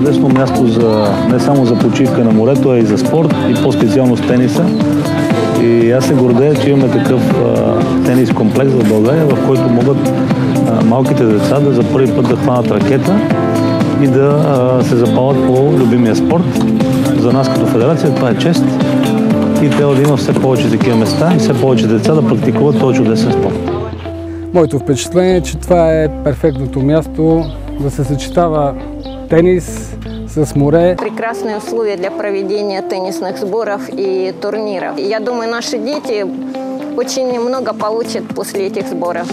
чудесно място не само за почивка на морето, а и за спорт и по-специално с тениса. И аз се гордея, че имаме такъв тенис комплекс в България, в който могат малките деца да за първи път да хванат ракета и да се запалят по любимия спорт. За нас като федерация това е чест и трябва да има все повече такива места и все повече деца да практикуват този чудесен спорт. Моето впечатление е, че това е перфектното място да се съчетава тенис с море. Прекрасные условия для проведения теннисных сборов и турниров. Я думаю, наши дети очень много получат после этих сборов.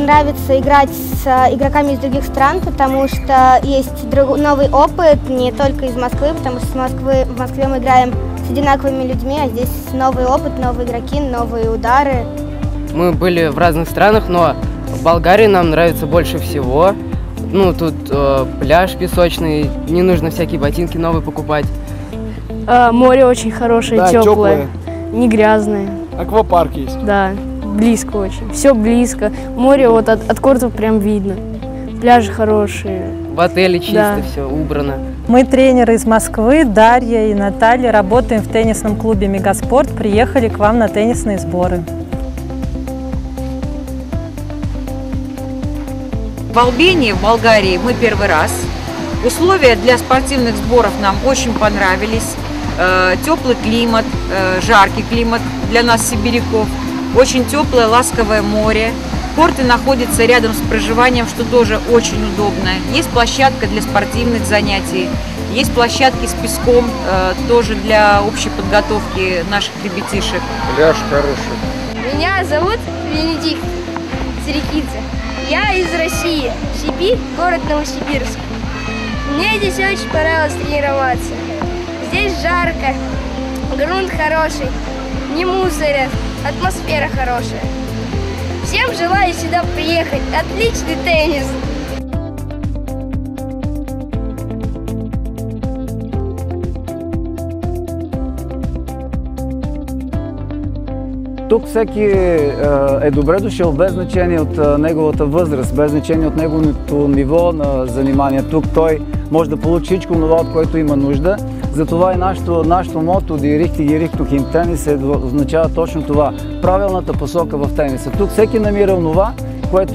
Нравится играть с игроками из других стран, потому что есть новый опыт, не только из Москвы, потому что в Москве мы играем с одинаковыми людьми, а здесь новый опыт, новые игроки, новые удары. Мы были в разных странах, но в Болгарии нам нравится больше всего. Ну, тут пляж песочный, не нужно всякие ботинки новые покупать. Море очень хорошее, да, теплое, не грязное. Аквапарк есть. Да, близко очень, все близко. Море вот от кортов прям видно, пляжи хорошие. В отеле чисто, да. Все убрано. Мы тренеры из Москвы, Дарья и Наталья, работаем в теннисном клубе «Мегаспорт», приехали к вам на теннисные сборы. В Албении, в Болгарии мы первый раз. Условия для спортивных сборов нам очень понравились. Теплый климат, жаркий климат для нас, сибиряков. Очень теплое, ласковое море. Корты находятся рядом с проживанием, что тоже очень удобно. Есть площадка для спортивных занятий. Есть площадки с песком, тоже для общей подготовки наших ребятишек. Пляж хороший. Меня зовут Венедикт Серикидзе. Я из России. Сибирь, город Новосибирск. Мне здесь очень понравилось тренироваться. Здесь жарко, грунт хороший, не мусорят, атмосфера хорошая. Всем желаю сюда приехать. Отличный теннис. Тук всеки е добре дошъл без значение от неговата възраст, без значение от неговото ниво на занимание. Тук той може да получи всичко това, от което има нужда. Затова и нашето мото Die richtige Richtung im Tennis означава точно това. Правилната посока в тениса. Тук всеки намира онова,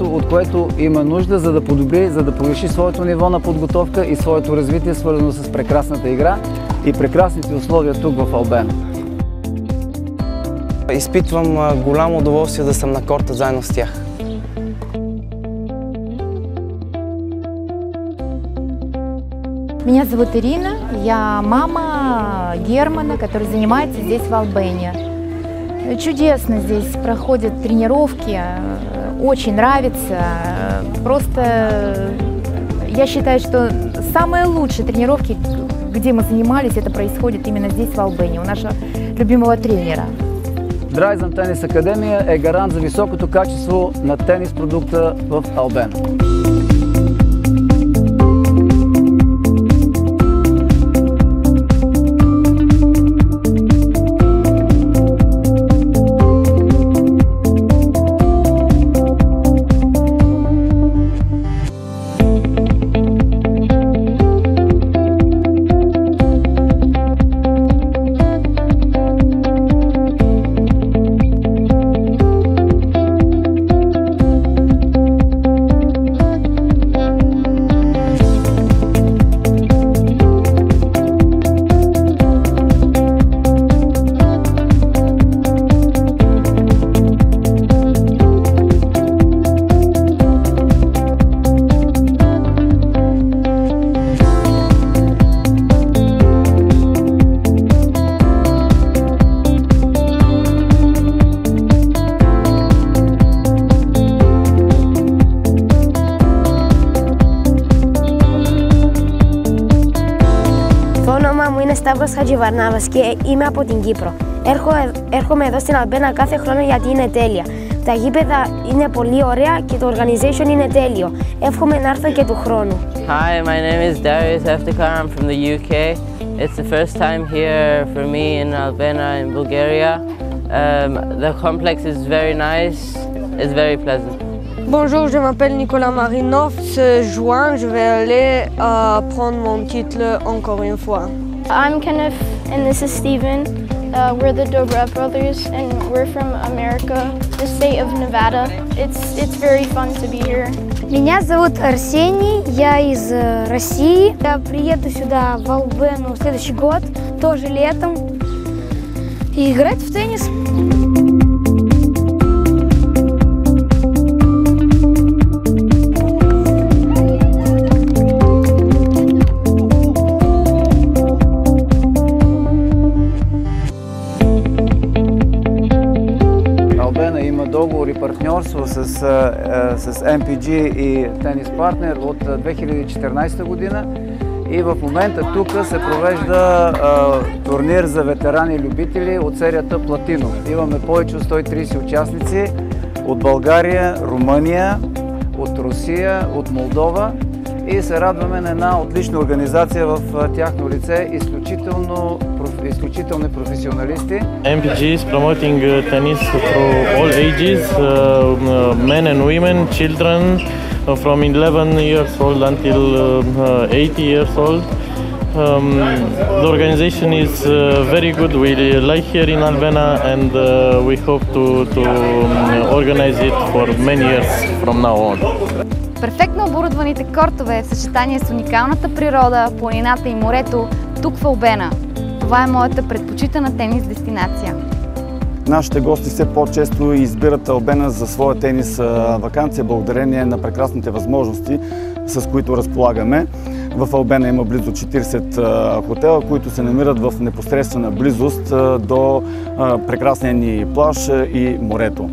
от което има нужда, за да подобри, за да повиши своето ниво на подготовка и своето развитие, свързано с прекрасната игра и прекрасните условия тук в Албена. Изпитвам голямо удоволствие да съм на корта заедно с тях. Меня зовут Ирина, я мама Германа, который занимается здесь в Албане. Чудесно здесь проходят тренировки, очень нравится. Просто я считаю, что самые лучшие тренировки, где мы занимались, это происходит именно здесь, в Албане, у нашего любимого тренера. Драйзън Тенис Академия е гарант за високото качество на тенис продукта в Албена. Είναι Σταύρος Χατζιβαρνάβας και είμαι από την Κύπρο. Έρχομαι εδώ στην Αλμπένα κάθε χρόνο γιατί είναι τέλεια. Τα γήπεδα είναι πολύ ωραία και το organization είναι τέλειο. Εύχομαι να έρθω και του χρόνου. Hi, my name is Darius Eftekar. I'm from the UK. It's the first time here for me in Albena in Bulgaria. The complex is very nice. It's very pleasant. Bonjour, je m'appelle Nicolas Marinov. Ce juin, je vais aller prendre mon titre encore une fois. I'm Kenneth and this is Steven. We're the Dobrev brothers and we're from America, the state of Nevada. It's very fun to be here. Меня зовут Арсений, я из России. Я приеду сюда в Албену в следующий год, тоже летом, и играть в теннис. Договор и партньорство с MPG и Тенис Партнер от 2014 година и в момента тук се провежда турнир за ветерани и любители от серията Платино. Имаме повече от 130 участници от България, Румъния, от Русия, от Молдова и се радваме на една отлична организация в тяхно лице, изключителни професионалисти. MPG is promoting tennis through all ages, men and women, children from 11 years old until 80 years old. The organization is very good. We like here in Albena and we hope to organize it for many years from now on. Перфектно оборудваните кортове в съчетание с уникалната природа, планината и морето тук в Албена. Това е моята предпочитана тенис дестинация. Нашите гости все по-често избират Албена за своя тенис ваканция, благодарение на прекрасните възможности, с които разполагаме. В Албена има близо 40 хотела, които се намират в непосредствена близост до прекрасния ни плаж и морето.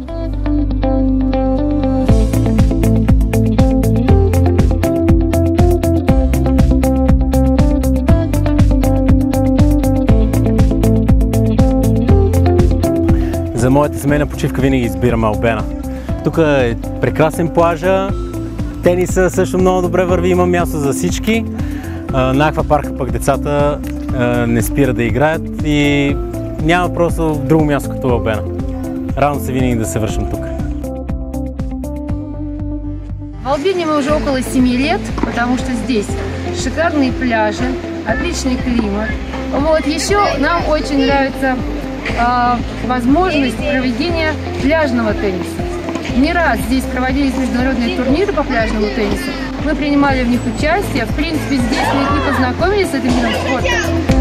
моята семейна почивка винаги избирам Албена. Тук е прекрасен плажа, тениса също много добре върви, има място за всички. На аквапарка пък децата не спират да играят и няма просто друго място като Албена. Радвам се винаги да се вършим тук. В Албене мы уже около 7 лет, потому что здесь шикарные пляжи, отличный климат. Вот еще нам очень нравится возможность проведения пляжного тенниса. Не раз здесь проводились международные турниры по пляжному теннису. Мы принимали в них участие. В принципе, здесь мы и познакомились с этим видом спорта.